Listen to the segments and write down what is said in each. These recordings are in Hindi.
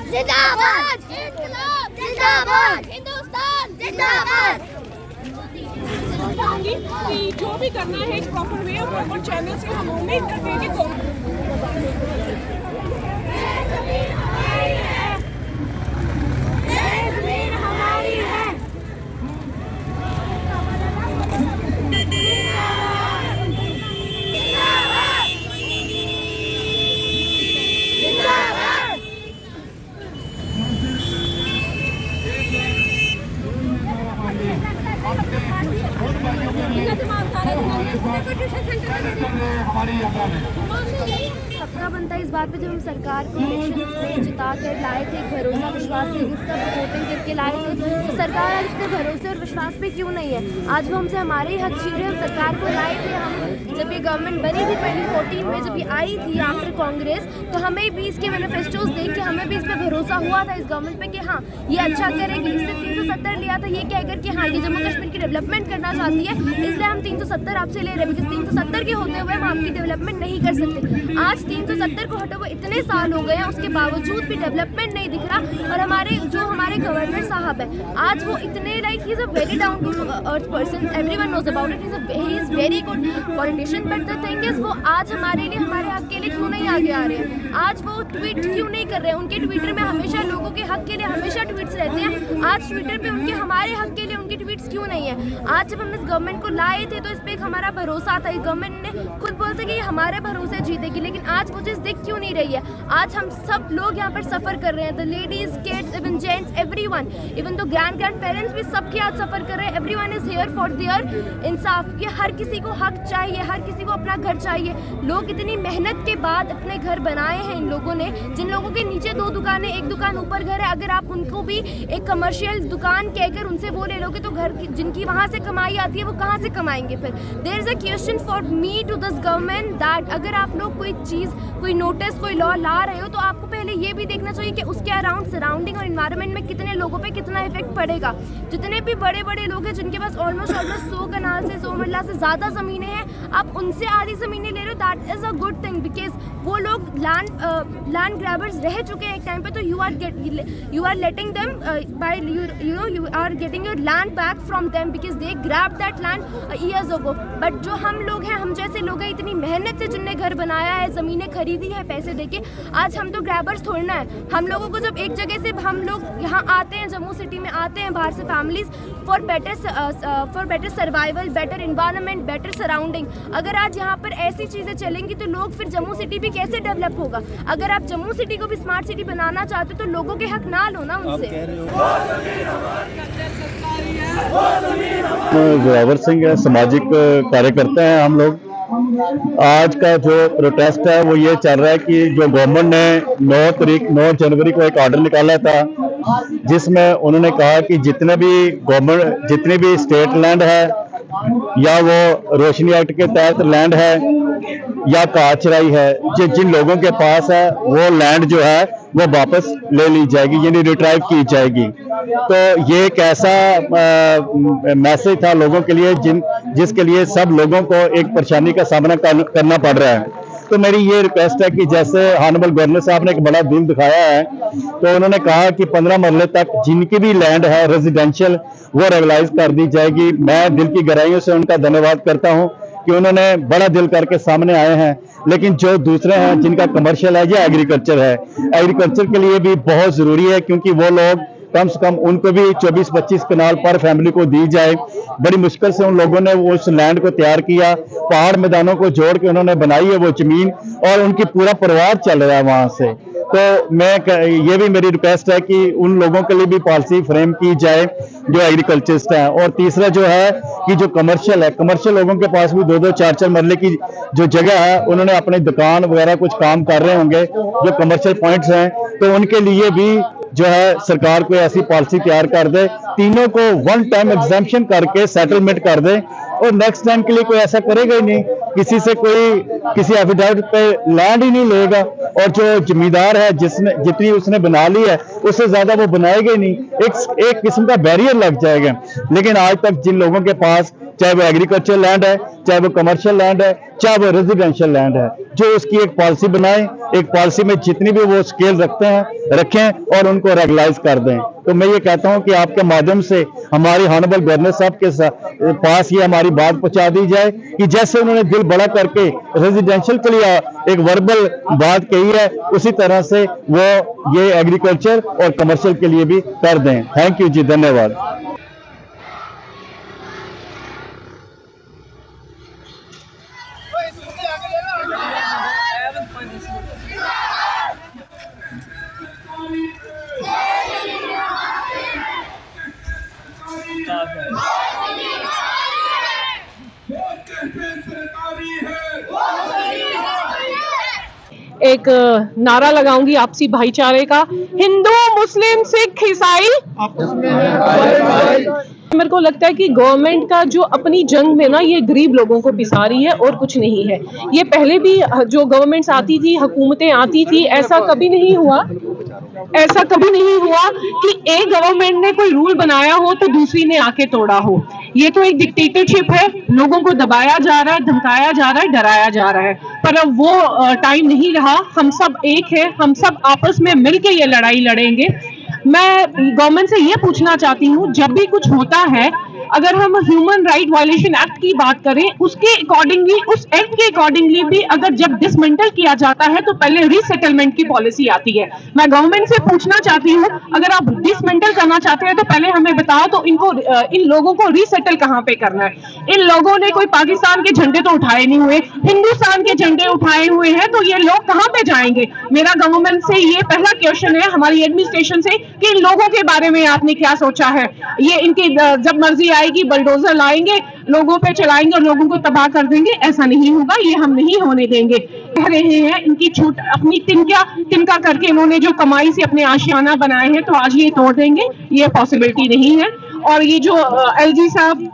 जिंदाबाद जिंदाबाद हिंदुस्तान जिंदाबाद। कि जो भी करना है एक प्रॉपर वे और प्रॉपर चैनल से हम उम्मीद करते हैं कि हमारी है। सबका बनता है इस बात पे, जब हम सरकार को इलेक्शन में जिता कर लाए थे, भरोसा विश्वास से सब वोटिंग करके लाए थे, तो सरकार आज इतने भरोसे और विश्वास पे क्यों नहीं है? आज वो हमसे हमारे ही हक छीन रहे। हम सरकार को लाए थे, हम जब ये गवर्नमेंट बनी थी 2014 में, जब ये आई थी आफ्टर कांग्रेस, तो हमें भी इसके मैनिफेस्टोज देख के हमें भी इस पर भरोसा हुआ था इस गवर्नमेंट पे कि हाँ ये अच्छा करेगी। इससे 370 लिया था ये कहकर कि हाँ ये जम्मू कश्मीर की डेवलपमेंट करना चाहती है, इसलिए हम 370 आपसे ले रहे हैं, बिकॉज 370 के होते हुए हम आपकी डेवलपमेंट नहीं कर सकते। आज 370 को हटे हुए इतने साल हो गए हैं, उसके बावजूद भी डेवलपमेंट नहीं दिख रहा। और हमारे गवर्नर साहब है, आज वो इतने like he is a very down to earth person, everyone knows about it, he is very good politician, but the thing is वो आज हमारे लिए, हमारे हक के लिए क्यों नहीं आगे आ रहे हैं? आज वो ट्वीट क्यों नहीं कर रहे हैं? उनके ट्विटर में हमेशा लोगों के हक के लिए हमेशा ट्वीट्स रहते हैं, आज ट्विटर पे उनके हमारे हक के लिए उनकी ट्वीट्स क्यों नहीं है? आज जब हम इस गवर्नमेंट को लाए थे तो इस पर एक हमारा भरोसा था, इस गवर्नमेंट ने खुद बोलते कि हमारे भरोसे जीतेगी, लेकिन आज वो चीज़ दिख क्यों नहीं रही है? आज हम सब लोग यहाँ पर सफ़र कर रहे हैं, the ladies, kids, even gents, everyone, even the grand parents भी सबके आज सफ़र कर रहे हैं। Everyone is here for their इंसाफ, कि हर किसी को हक चाहिए, हर किसी को अपना घर चाहिए। लोग इतनी मेहनत के बाद अपने घर बनाए हैं इन लोगों ने, जिन लोगों के नीचे 2 दुकानें, 1 दुकान ऊपर घर है, अगर आप उनको भी एक कमर्शियल दुकान कहकर उनसे वो ले लोगे तो घर की जिनकी वहाँ से कमाई आती है वो कहाँ से कमाएंगे फिर? There is a question for me to this government that अगर आप लोग कोई चीज़, कोई नोटिस, कोई लॉ ला रहे हो तो आपको पहले ये भी देखना चाहिए कि उसके अराउंड सराउंडिंग और इन्वायरमेंट में कितने लोगों पे कितना इफेक्ट पड़ेगा। जितने भी बड़े बड़े लोग हैं जिनके पास ऑलमोस्ट 100 कनाल से 100 मरला से ज़्यादा ज़मीनें हैं, आप उनसे आधी ज़मीनें ले रहे हो, that is a good thing, because वो लोग लैंड ग्रैबर्स रह चुके हैं एक टाइम पे, तो you are letting them buy you are getting your land back from them because they grab that land years ago. But जो हम लोग हैं, हम जैसे लोग हैं, इतनी मेहनत से जिनने घर बनाया है, ज़मीनें खरीदी है पैसे देके, आज हम तो ग्रैबर्स थोड़ना है। हम लोगों को जब एक जगह से हम लोग यहाँ आते हैं, जम्मू सिटी में आते हैं बाहर से families for better survival, better environment, better surrounding, अगर आज यहाँ पर ऐसी चीज़ें चलेंगी तो लोग फिर जम्मू सिटी भी कैसे डेवलप होगा? अगर आप जम्मू सिटी को भी स्मार्ट सिटी बनाना चाहते हो तो लोगों के हक ना लो ना उनसे। जोरावर सिंह है, सामाजिक कार्यकर्ता हैं हम लोग। आज का जो प्रोटेस्ट है वो ये चल रहा है कि जो गवर्नमेंट ने 9 जनवरी को एक ऑर्डर निकाला था जिसमें उन्होंने कहा कि जितने भी स्टेट लैंड है या वो रोशनी एक्ट के तहत लैंड है या काचराई है, जिन लोगों के पास है वो लैंड जो है वो वापस ले ली जाएगी, यानी रिट्राइव की जाएगी। तो ये एक ऐसा मैसेज था लोगों के लिए जिसके लिए सब लोगों को एक परेशानी का सामना करना पड़ रहा है। तो मेरी ये रिक्वेस्ट है कि जैसे हानबल गवर्नर साहब ने एक बड़ा दिल दिखाया है, तो उन्होंने कहा कि 15 मरले तक जिनकी भी लैंड है रेजिडेंशियल वो रेगुलाइज कर दी जाएगी। मैं दिल की गहराइयों से उनका धन्यवाद करता हूं कि उन्होंने बड़ा दिल करके सामने आए हैं। लेकिन जो दूसरे हैं जिनका कमर्शियल है या एग्रीकल्चर है, एग्रीकल्चर के लिए भी बहुत ज़रूरी है, क्योंकि वो लोग कम से कम उनको भी 24-25 कनाल पर फैमिली को दी जाए। बड़ी मुश्किल से उन लोगों ने उस लैंड को तैयार किया, पहाड़ मैदानों को जोड़ के उन्होंने बनाई है वो ज़मीन, और उनकी पूरा परिवार चल रहा है वहाँ से। तो ये भी मेरी रिक्वेस्ट है कि उन लोगों के लिए भी पॉलिसी फ्रेम की जाए जो एग्रीकल्चरिस्ट हैं। और तीसरा जो है कि जो कमर्शियल है, कमर्शियल लोगों के पास भी 2-2, 4-4 मरले की जो जगह है, उन्होंने अपनी दुकान वगैरह कुछ काम कर रहे होंगे जो कमर्शियल पॉइंट्स हैं, तो उनके लिए भी जो है सरकार कोई ऐसी पॉलिसी तैयार कर दे, तीनों को 1 टाइम एग्जेम्पशन करके सेटलमेंट कर दे, और नेक्स्ट टाइम के लिए कोई ऐसा करेगा ही नहीं। किसी से कोई किसी एफिडेविट पे लैंड ही नहीं लेगा, और जो जमींदार है जिसने जितनी उसने बना ली है उससे ज्यादा वो बनाएगा ही नहीं, एक किस्म का बैरियर लग जाएगा। लेकिन आज तक जिन लोगों के पास, चाहे वो एग्रीकल्चर लैंड है, चाहे वो कमर्शियल लैंड है, चाहे वो रेजिडेंशियल लैंड है, जो उसकी एक पॉलिसी बनाए, एक पॉलिसी में जितनी भी वो स्केल रखें और उनको रेगुलाइज कर दें। तो मैं ये कहता हूं कि आपके माध्यम से हमारी हॉनरेबल गवर्नर साहब के पास ये हमारी बात पहुंचा दी जाए कि जैसे उन्होंने दिल बड़ा करके रेजिडेंशियल के लिए एक वर्बल बात कही है, उसी तरह से वो ये एग्रीकल्चर और कमर्शियल के लिए भी कर दें। थैंक यू जी, धन्यवाद। एक नारा लगाऊंगी आपसी भाईचारे का, हिंदू मुस्लिम सिख ईसाई। मेरे को लगता है कि गवर्नमेंट का जो अपनी जंग में ना ये गरीब लोगों को पिसा रही है और कुछ नहीं है। ये पहले भी जो गवर्नमेंट्स आती थी, हुकूमतें आती थी, ऐसा कभी नहीं हुआ कि एक गवर्नमेंट ने कोई रूल बनाया हो तो दूसरी ने आके तोड़ा हो। ये तो एक डिक्टेटरशिप है, लोगों को दबाया जा रहा है, धमकाया जा रहा है, डराया जा रहा है। पर अब वो टाइम नहीं रहा, हम सब एक है, हम सब आपस में मिलके ये लड़ाई लड़ेंगे। मैं गवर्नमेंट से ये पूछना चाहती हूँ, जब भी कुछ होता है, अगर हम ह्यूमन राइट वायलेशन एक्ट की बात करें, उसके अकॉर्डिंगली, उस एक्ट के अकॉर्डिंगली भी अगर जब डिसमेंटल किया जाता है तो पहले रीसेटलमेंट की पॉलिसी आती है। मैं गवर्नमेंट से पूछना चाहती हूँ, अगर आप डिसमेंटल करना चाहते हैं तो पहले हमें बताओ तो इन लोगों को रीसेटल कहाँ पे करना है। इन लोगों ने कोई पाकिस्तान के झंडे तो उठाए नहीं हुए, हिंदुस्तान के झंडे उठाए हुए हैं, तो ये लोग कहाँ पे जाएंगे। मेरा गवर्नमेंट से ये पहला क्वेश्चन है, हमारी एडमिनिस्ट्रेशन से, कि इन लोगों के बारे में आपने क्या सोचा है। ये इनकी जब मर्जी आएगी बलडोजर लाएंगे, लोगों पे चलाएंगे और लोगों को तबाह कर देंगे, ऐसा नहीं होगा, ये हम नहीं होने देंगे। कह रहे हैं इनकी छूट अपनी तिनका करके इन्होंने जो कमाई से अपने आशियाना बनाए हैं, तो आज ये तोड़ देंगे, ये पॉसिबिलिटी नहीं है। और ये जो एलजी साहब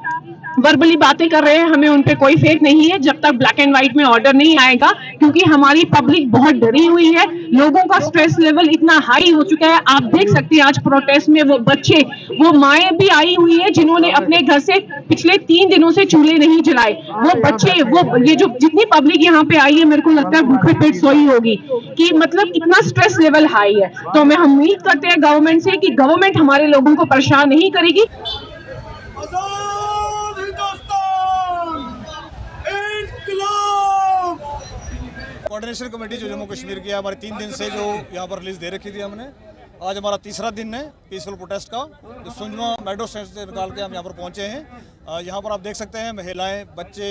वर्बली बातें कर रहे हैं, हमें उन पे कोई फेथ नहीं है जब तक ब्लैक एंड व्हाइट में ऑर्डर नहीं आएगा, क्योंकि हमारी पब्लिक बहुत डरी हुई है। लोगों का स्ट्रेस लेवल इतना हाई हो चुका है, आप देख सकते हैं आज प्रोटेस्ट में वो बच्चे, वो माएँ भी आई हुई है जिन्होंने अपने घर से पिछले 3 दिनों से चूल्हे नहीं जलाए। वो बच्चे, वो ये जो जितनी पब्लिक यहाँ पे आई है, मेरे को लगता है भूखे पेट सोई होगी, कि मतलब इतना स्ट्रेस लेवल हाई है। तो मैं उम्मीद करते हैं गवर्नमेंट से कि गवर्नमेंट हमारे लोगों को परेशान नहीं करेगी। कोऑर्डिनेशन कमेटी जो जम्मू कश्मीर की है, हमारे 3 दिन से जो यहाँ पर रिलीज दे रखी थी हमने, आज हमारा तीसरा दिन है पीसफुल प्रोटेस्ट का, जो सुंजमा मेट्रो स्टेशन से निकाल के हम यहाँ पर पहुँचे हैं। यहाँ पर आप देख सकते हैं महिलाएं, बच्चे,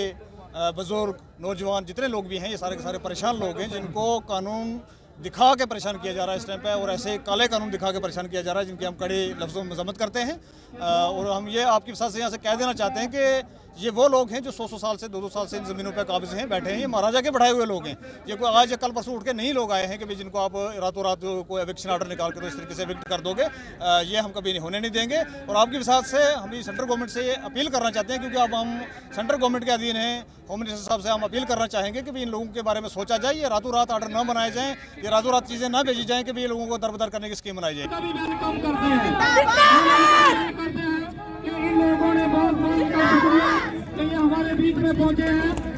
बुजुर्ग, नौजवान, जितने लोग भी हैं, ये सारे के सारे परेशान लोग हैं, जिनको कानून दिखा के परेशान किया जा रहा है इस टाइम पे, और ऐसे काले कानून दिखा के परेशान किया जा रहा है जिनकी हम कड़े लफ्ज़ों में मजम्मत करते हैं। और हम ये आपके साथ से यहाँ से कह देना चाहते हैं कि ये वो लोग हैं जो 100 साल से 200 साल से इन ज़मीनों पे काबिज हैं, बैठे हैं। ये महाराजा के बढ़ाए हुए लोग हैं। ये कोई आज या कल परसों उठ के नहीं लोग आए हैं कि भाई जिनको आप रातों रात कोई एविक्शन ऑर्डर निकाल कर तो इस तरीके से एविक्ट कर दोगे। ये हम कभी होने नहीं देंगे। और आपके साथ से हम सेंट्रल गवर्नमेंट से ये अपील करना चाहते हैं, क्योंकि अब हम सेंट्रल गवर्नमेंट के अधीन हैं, होम मिनिस्टर साहब से हम अपील करना चाहेंगे कि इन लोगों के बारे में सोचा जाए, ये रातों रात ऑर्डर न बनाए जाएँ, ये रातों रात चीज़ें न भेजी जाएँ कि भाई लोगों को दरबदर करने की स्कीम बनाई जाए। इन लोगों ने बहुत बहुत शुक्रिया कि ये हमारे बीच में पहुंचे हैं।